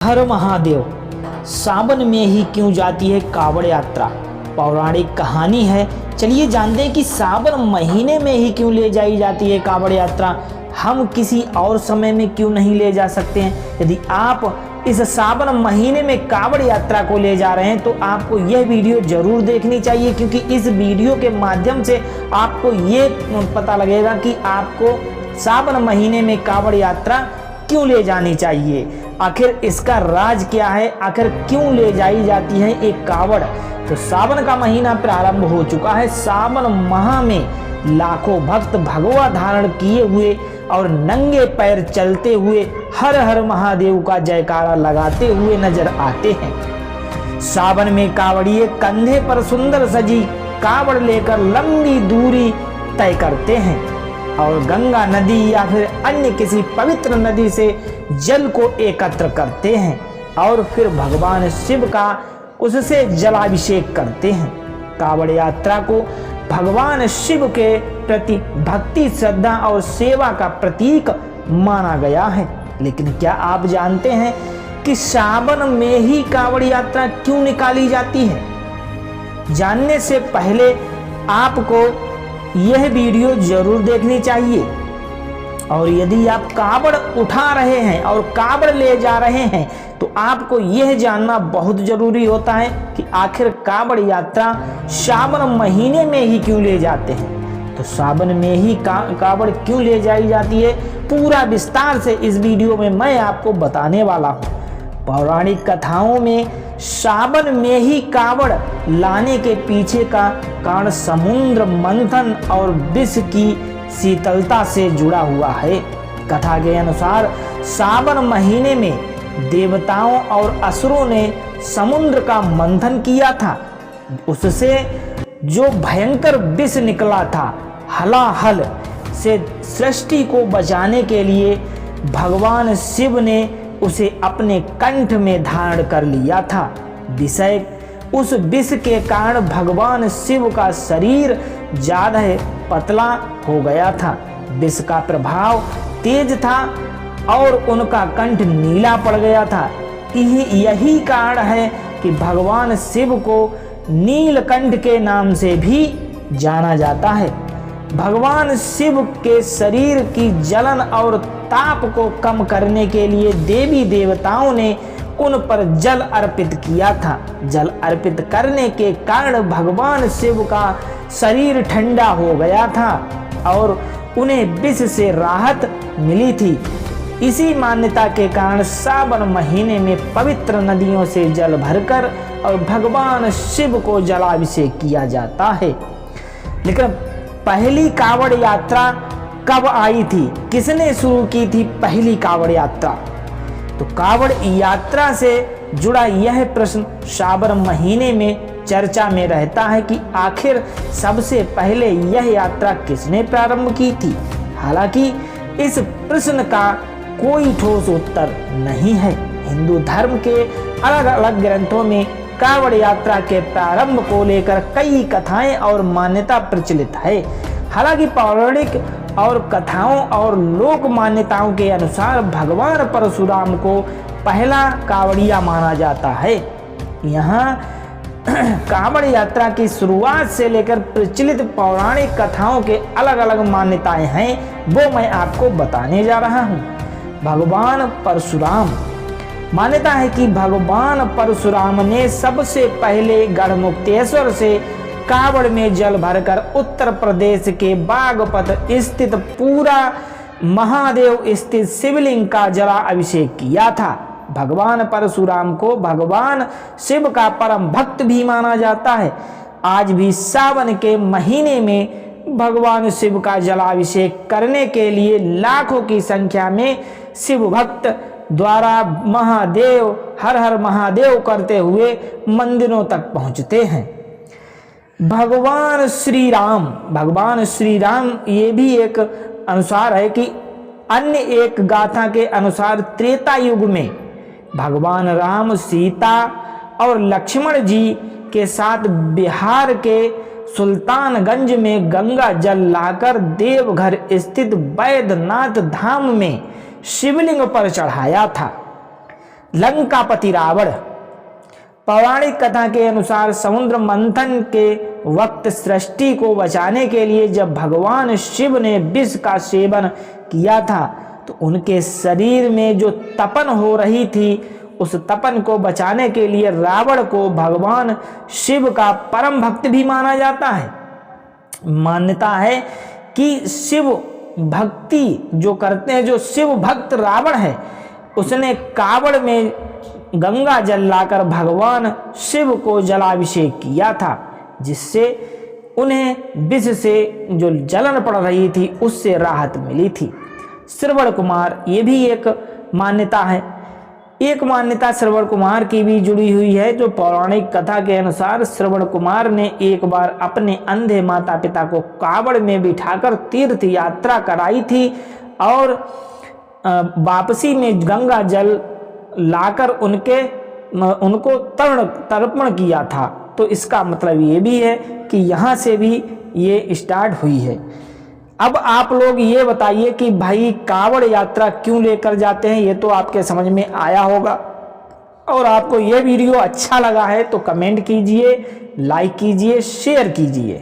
हर महादेव। सावन में ही क्यों जाती है कावड़ यात्रा? पौराणिक कहानी है। चलिए जानते हैं कि सावन महीने में ही क्यों ले जाई जाती है कावड़ यात्रा। हम किसी और समय में क्यों नहीं ले जा सकते हैं? यदि आप इस सावन महीने में कावड़ यात्रा को ले जा रहे हैं तो आपको यह वीडियो जरूर देखनी चाहिए, क्योंकि इस वीडियो के माध्यम से आपको ये पता लगेगा कि आपको सावन महीने में कावड़ यात्रा क्यों ले जानी चाहिए, आखिर इसका राज क्या है, आखिर क्यों ले जाई जाती है एक कावड़। तो सावन का महीना प्रारंभ हो चुका है। सावन माह में लाखों भक्त भगवा धारण किए हुए और नंगे पैर चलते हुए हर हर महादेव का जयकारा लगाते हुए नजर आते हैं। सावन में कावड़िए कंधे पर सुंदर सजी कावड़ लेकर लंबी दूरी तय करते हैं और गंगा नदी या फिर अन्य किसी पवित्र नदी से जल को एकत्र करते हैं और फिर भगवान शिव का उससे जलाभिषेक करते हैं। कावड़ यात्रा को भगवान शिव के प्रति भक्ति, श्रद्धा और सेवा का प्रतीक माना गया है। लेकिन क्या आप जानते हैं कि सावन में ही कावड़ यात्रा क्यों निकाली जाती है? जानने से पहले आपको यह वीडियो जरूर देखनी चाहिए। और यदि आप कावड़ उठा रहे हैं और कावड़ ले जा रहे हैं तो आपको यह जानना बहुत जरूरी होता है कि आखिर कावड़ यात्रा सावन महीने में ही क्यों ले जाते हैं। तो सावन में ही कावड़ क्यों ले जाई जाती है, पूरा विस्तार से इस वीडियो में मैं आपको बताने वाला हूँ। पौराणिक कथाओं में सावन में ही कावड़ लाने के पीछे का कारण समुद्र मंथन और विष की शीतलता से जुड़ा हुआ है। कथा के अनुसार सावन महीने में देवताओं और असुरों ने समुद्र का मंथन किया था। उससे जो भयंकर विष निकला था, हलाहल से सृष्टि को बचाने के लिए भगवान शिव ने उसे अपने कंठ में धारण कर लिया था। विषय उस विष के कारण भगवान शिव का शरीर ज्यादा पतला हो गया था। विष का प्रभाव तेज था और उनका कंठ नीला पड़ गया था। यही कारण है कि भगवान शिव को नीलकंठ के नाम से भी जाना जाता है। भगवान शिव के शरीर की जलन और ताप को कम करने के लिए देवी देवताओं ने उन पर जल अर्पित किया था। जल अर्पित करने के कारण भगवान शिव का शरीर ठंडा हो गया था और उन्हें विष से राहत मिली थी। इसी मान्यता के कारण सावन महीने में पवित्र नदियों से जल भरकर और भगवान शिव को जलाभिषेक किया जाता है। लेकिन पहली कावड़ यात्रा कब आई थी? किसने शुरू की थी पहली कावड़ यात्रा? तो कावड़ यात्रा से जुड़ा यह प्रश्न सावन महीने में चर्चा में रहता है कि आखिर सबसे पहले यह यात्रा किसने प्रारंभ की थी। हालांकि इस प्रश्न का कोई ठोस उत्तर नहीं है। हिंदू धर्म के अलग अलग ग्रंथों में कावड़ यात्रा के प्रारंभ को लेकर कई कथाएं और मान्यता प्रचलित है। हालांकि पौराणिक और कथाओं और लोक मान्यताओं के अनुसार भगवान परशुराम को पहला कावड़िया माना जाता है। यहाँ कावड़ यात्रा की शुरुआत से लेकर प्रचलित पौराणिक कथाओं के अलग अलग मान्यताएं हैं, वो मैं आपको बताने जा रहा हूँ। भगवान परशुराम। मान्यता है कि भगवान परशुराम ने सबसे पहले गढ़मुक्तेश्वर से कावड़ में जल भरकर उत्तर प्रदेश के बागपत स्थित पूरा महादेव स्थित शिवलिंग का जलाभिषेक किया था। भगवान परशुराम को भगवान शिव का परम भक्त भी माना जाता है। आज भी सावन के महीने में भगवान शिव का जलाभिषेक करने के लिए लाखों की संख्या में शिव भक्त द्वारा महादेव हर हर महादेव करते हुए मंदिरों तक पहुंचते हैं। भगवान श्री राम ये भी एक अनुसार है कि अन्य एक गाथा के अनुसार त्रेता युग में भगवान राम सीता और लक्ष्मण जी के साथ बिहार के सुल्तानगंज में गंगा जल लाकर देवघर स्थित बैद्यनाथ धाम में शिवलिंग पर चढ़ाया था। लंकापति रावण। पौराणिक कथा के अनुसार समुद्र मंथन के वक्त सृष्टि को बचाने के लिए जब भगवान शिव ने विष का सेवन किया था तो उनके शरीर में जो तपन हो रही थी, उस तपन को बचाने के लिए रावण को भगवान शिव का परम भक्त भी माना जाता है। मान्यता है कि शिव भक्ति जो करते हैं, जो शिव भक्त रावण है, उसने कावड़ में गंगा जल लाकर भगवान शिव को जलाभिषेक किया था, जिससे उन्हें विष से जो जलन पड़ रही थी उससे राहत मिली थी। श्रवण कुमार, ये भी एक मान्यता है। एक मान्यता श्रवण कुमार की भी जुड़ी हुई है, जो पौराणिक कथा के अनुसार श्रवण कुमार ने एक बार अपने अंधे माता पिता को कावड़ में बिठाकर तीर्थ यात्रा कराई थी और वापसी में गंगा जल लाकर उनको तर्पण किया था। तो इसका मतलब ये भी है कि यहाँ से भी ये स्टार्ट हुई है। अब आप लोग ये बताइए कि भाई कावड़ यात्रा क्यों लेकर जाते हैं, ये तो आपके समझ में आया होगा। और आपको ये वीडियो अच्छा लगा है तो कमेंट कीजिए, लाइक कीजिए, शेयर कीजिए।